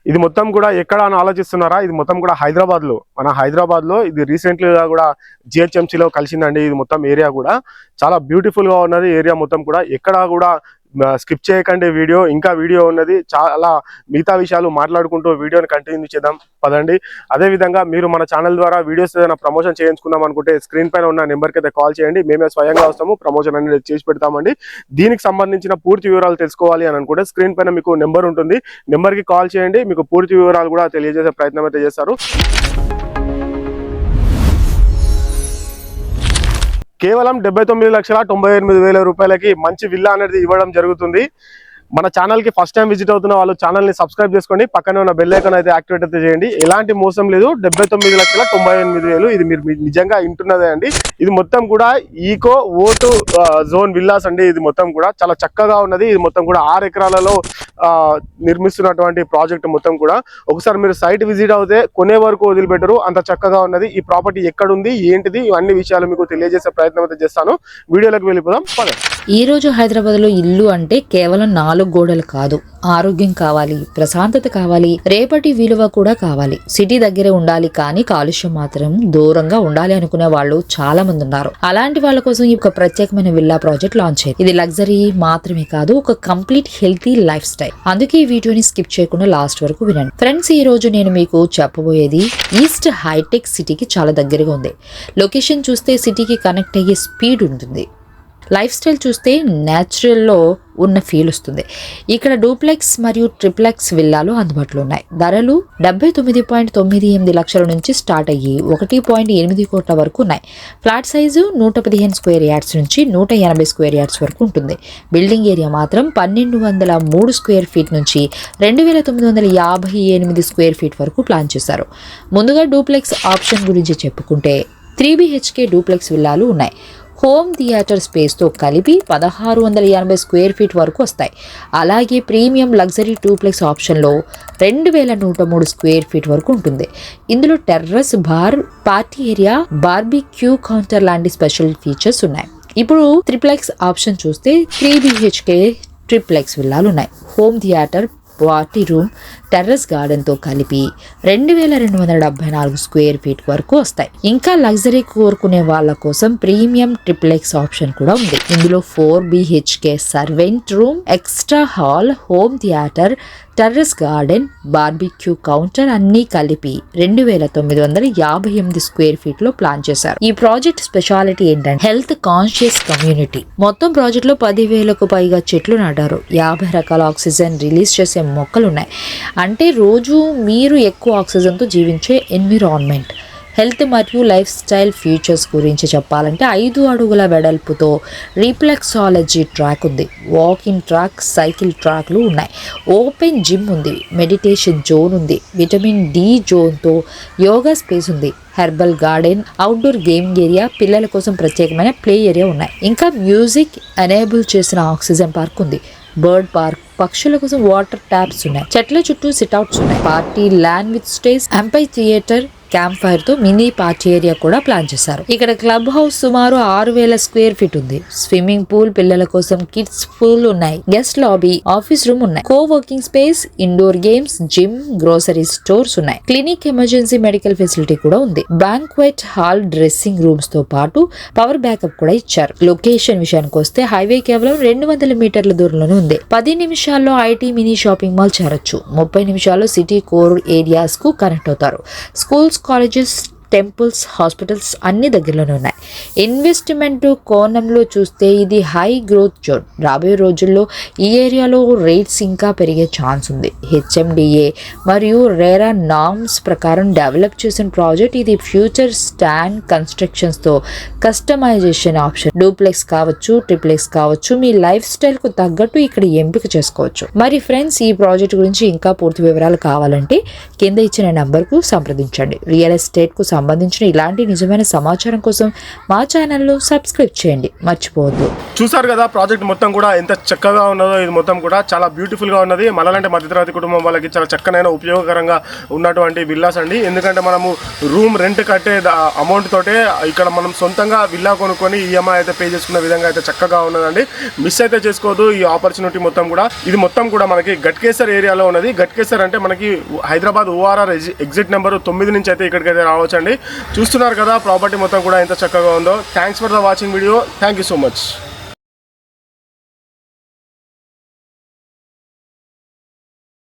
ఇది మొత్తం కూడా ఎక్కడ అని ఆలోచిస్తున్నారా? ఇది మొత్తం కూడా మన హైదరాబాద్ లో ఇది రీసెంట్లీగా కూడా జిహెచ్ఎంసీలో కలిసిందండి. ఇది మొత్తం ఏరియా కూడా చాలా బ్యూటిఫుల్ గా ఉన్నది. ఏరియా మొత్తం కూడా ఎక్కడ కూడా స్కిప్ చేయకండి వీడియో. ఇంకా వీడియో ఉన్నది, చాలా మిగతా విషయాలు మాట్లాడుకుంటూ వీడియోని కంటిన్యూ చేద్దాం పదండి. అదే విధంగా మీరు మన ఛానల్ ద్వారా వీడియోస్ ఏదైనా ప్రమోషన్ చేయించుకుందాం అనుకుంటే స్క్రీన్ పైన ఉన్న నెంబర్కి అయితే కాల్ చేయండి. మేమే స్వయంగా వస్తాము, ప్రమోషన్ అనేది చేసి పెడతామండి. దీనికి సంబంధించిన పూర్తి వివరాలు తెలుసుకోవాలి అని అనుకుంటే స్క్రీన్ పైన మీకు నెంబర్ ఉంటుంది, నెంబర్కి కాల్ చేయండి. మీకు పూర్తి వివరాలు కూడా తెలియజేసే ప్రయత్నం అయితే చేస్తారు. కేవలం 79,98,000 రూపాయలకి మంచి విల్లా అనేది ఇవ్వడం జరుగుతుంది. మన ఛానల్ కి ఫస్ట్ టైం విజిట్ అవుతున్న వాళ్ళు ఛానల్ ని సబ్స్క్రైబ్ చేసుకోండి, పక్కనే ఉన్న బెల్ ఐకాన్ అయితే యాక్టివేట్ అయితే చేయండి. ఎలాంటి మోసం లేదు. 79,98,000 ఇది మీరు నిజంగా వింటున్నదే అండి. ఇది మొత్తం కూడా ఈకో ఓటు జోన్ విల్లాస్ అండి. ఇది మొత్తం కూడా చాలా చక్కగా ఉన్నది. ఇది మొత్తం కూడా 6 ఎకరాలలో నిర్మిస్తున్నటువంటి ప్రాజెక్ట్ మొత్తం కూడా. ఒకసారి మీరు సైట్ విజిట్ అవుతే కొనే వరకు వదిలిపెట్టరు, అంత చక్కగా ఉన్నది. ఈ ప్రాపర్టీ ఎక్కడుంది ఏంటిది ఇవన్నీ విషయాలు మీకు తెలియజేసే ప్రయత్నం అయితే చేస్తాను. వీడియోలోకి వెళ్ళిపోదాం పదండి. ఈ రోజు హైదరాబాద్ లో ఇల్లు అంటే కేవలం 4 గోడలు కాదు, ఆరోగ్యం కావాలి, ప్రశాంతత కావాలి, రేపటి విలువ కూడా కావాలి. సిటీ దగ్గరే ఉండాలి కానీ కాలుష్యం మాత్రం దూరంగా ఉండాలి అనుకునే వాళ్ళు చాలా మంది ఉన్నారు. అలాంటి వాళ్ళ కోసం ఈ ఒక ప్రత్యేకమైన విల్లా ప్రాజెక్ట్ లాంచ్ అయింది. ఇది లగ్జరీ మాత్రమే కాదు, ఒక కంప్లీట్ హెల్తీ లైఫ్ స్టైల్. అందుకే ఈ వీడియోని స్కిప్ చేయకుండా లాస్ట్ వరకు వినండి. ఫ్రెండ్స్, ఈ రోజు నేను మీకు చెప్పబోయేది ఈస్ట్ హైటెక్ సిటీకి చాలా దగ్గరగా ఉంది. లొకేషన్ చూస్తే సిటీకి కనెక్ట్ అయ్యే స్పీడ్ ఉంటుంది. లైఫ్ స్టైల్ చూస్తే న్యాచురల్లో ఉన్న ఫీల్ వస్తుంది. ఇక్కడ డూప్లెక్స్ మరియు ట్రిప్లెక్స్ విల్లాలు అందుబాటులో ఉన్నాయి. ధరలు 79.98 లక్షల నుంచి స్టార్ట్ అయ్యి 1.8 కోట్ల వరకు ఉన్నాయి. ఫ్లాట్ సైజు 115 స్క్వేర్ యార్డ్స్ నుంచి 180 స్క్వేర్ యార్డ్స్ వరకు ఉంటుంది. బిల్డింగ్ ఏరియా మాత్రం 1203 స్క్వేర్ ఫీట్ నుంచి 2958 స్క్వేర్ ఫీట్ వరకు ప్లాన్ చేశారు. ముందుగా డూప్లెక్స్ ఆప్షన్ గురించి చెప్పుకుంటే 3 BHK డూప్లెక్స్ విల్లాలు ఉన్నాయి. హోమ్ థియేటర్ స్పేస్తో కలిపి 1680 స్క్వేర్ ఫీట్ వరకు వస్తాయి. అలాగే ప్రీమియం లగ్జరీ డూప్లెక్స్ ఆప్షన్లో 2103 స్క్వేర్ ఫీట్ వరకు ఉంటుంది. ఇందులో terrace, bar, party area, barbecue counter లాంటి స్పెషల్ ఫీచర్స్ ఉన్నాయి. ఇప్పుడు ట్రిప్లెక్స్ ఆప్షన్ చూస్తే 3 BHK ట్రిప్లెక్స్ విల్లాలు ఉన్నాయి. Home theatre, party room, terrace garden తో కలిపి 2274 స్క్వేర్ ఫీట్ వరకు వస్తాయి. ఇంకా లగ్జరీ కోరుకునే వాళ్ళ కోసం ప్రీమియం ట్రిప్లెక్స్ ఆప్షన్ కూడా ఉంది. ఇందులో 4 BHK servant room, extra hall, home theatre, terrace garden, barbecue counter అన్ని కలిపి 2958 స్క్వేర్ ఫీట్ లో ప్లాన్ చేశారు. ఈ ప్రాజెక్ట్ స్పెషాలిటీ ఏంటంటే హెల్త్ కాన్షియస్ కమ్యూనిటీ. మొత్తం ప్రాజెక్ట్ లో 10,000కు పైగా చెట్లు నాటారు. 50 రకాల ఆక్సిజన్ రిలీజ్ చేసే మొక్కలు ఉన్నాయి. అంటే రోజు మీరు ఎక్కువ ఆక్సిజన్తో జీవించే ఎన్విరాన్మెంట్. హెల్త్ మరియు లైఫ్ స్టైల్ ఫీచర్స్ గురించి చెప్పాలంటే 5 అడుగుల వెడల్పుతో రీఫ్లెక్సాలజీ ట్రాక్ ఉంది. వాకింగ్ ట్రాక్, సైకిల్ ట్రాక్లు ఉన్నాయి. ఓపెన్ జిమ్ ఉంది. మెడిటేషన్ జోన్ ఉంది. విటమిన్ డి జోన్తో యోగా స్పేస్ ఉంది. Herbal garden, outdoor gaming area, పిల్లల కోసం ప్రత్యేకమైన ప్లే ఏరియా ఉన్నాయి. ఇంకా మ్యూజిక్ ఎనేబుల్ చేసిన ఆక్సిజన్ పార్క్ ఉంది. బర్డ్ పార్క్, పక్షుల కోసం వాటర్ ట్యాప్స్ ఉన్నాయి. చెట్ల చుట్టూ సిట్అవుట్స్ ఉన్నాయి. Party land with stage, ఎంపై theatre, camp fire తో మినీ పార్టీ ఏరియా కూడా ప్లాన్ చేశారు. ఇక్కడ క్లబ్ హౌస్ సుమారు 6000 స్క్వేర్ ఫీట్ ఉంది. స్విమ్మింగ్ పూల్, పిల్లల కోసం కిడ్స్ పూల్ ఉన్నాయి. గెస్ట్ లాబీ, ఆఫీస్ రూమ్ ఉన్నాయి. Co working space, indoor games, gym, grocery stores ఉన్నాయి. క్లినిక్, ఎమర్జెన్సీ మెడికల్ ఫెసిలిటీ కూడా ఉంది. బ్యాంక్వెట్ హాల్, డ్రెస్సింగ్ రూమ్స్ తో పాటు పవర్ బ్యాకప్ కూడా ఇచ్చారు. లొకేషన్ విషయానికి వస్తే హైవే కేవలం 200 మీటర్ల దూరంలోనే ఉంది. 10 నిమిషాల్లో ఐటీ మినీ షాపింగ్ మాల్ చేరొచ్చు. 30 నిమిషాల్లో సిటీ కోర్ ఏరియాస్ కు కనెక్ట్ అవుతారు. స్కూల్స్, కాలేజెస్, టెంపుల్స్, హాస్పిటల్స్ అన్ని దగ్గరలోనే ఉన్నాయి. ఇన్వెస్ట్మెంట్ కోణంలో చూస్తే ఇది హై గ్రోత్ జోన్. రాబోయే రోజుల్లో ఈ ఏరియాలో రేట్స్ ఇంకా పెరిగే ఛాన్స్ ఉంది. HMDA మరియు రేరా నార్మ్స్ ప్రకారం డెవలప్ చేసిన ప్రాజెక్ట్ ఇది. ఫ్యూచర్ స్టాండ్ కన్స్ట్రక్షన్స్తో కస్టమైజేషన్ ఆప్షన్, డూప్లెక్స్ కావచ్చు, ట్రిప్లెక్స్ కావచ్చు, మీ లైఫ్ స్టైల్కు తగ్గట్టు ఇక్కడ ఎంపిక చేసుకోవచ్చు. మరి ఫ్రెండ్స్, ఈ ప్రాజెక్ట్ గురించి ఇంకా పూర్తి వివరాలు కావాలంటే కింద ఇచ్చిన నెంబర్కు సంప్రదించండి. రియల్ ఎస్టేట్కు సంబంధించిన ఇలాంటి నిజమైన సమాచారం కోసం మా ఛానల్ను సబ్స్క్రైబ్ చేయండి, మర్చిపోవద్దు. చూసారు కదా ప్రాజెక్ట్ మొత్తం కూడా ఎంత చక్కగా ఉన్నదో. ఇది మొత్తం కూడా చాలా బ్యూటిఫుల్గా ఉన్నది. మనలాంటి మధ్యతరగతి కుటుంబం వాళ్ళకి చాలా చక్కనైన ఉపయోగకరంగా ఉన్నటువంటి విల్లాస్ అండి. ఎందుకంటే మనము రూమ్ రెంట్ కట్టే అమౌంట్ తోటే ఇక్కడ మనం సొంతంగా విల్లా కొనుక్కొని ఈఎంఐ అయితే పే చేసుకునే విధంగా అయితే చక్కగా ఉన్నదండి. మిస్ అయితే చేసుకోవద్దు ఈ ఆపర్చునిటీ మొత్తం కూడా. ఇది మొత్తం కూడా మనకి గట్కేసర్ ఏరియాలో ఉన్నది. గట్కేసర్ అంటే మనకి హైదరాబాద్ ORR ఎగ్జిట్ నెంబర్ 9 నుంచి అయితే ఇక్కడికైతే రావచ్చండి. చూస్తున్నారు కదా ప్రాపర్టీ మొత్తం కూడా ఎంత చక్కగా ఉందో. Thanks for the watching video. Thank you so much.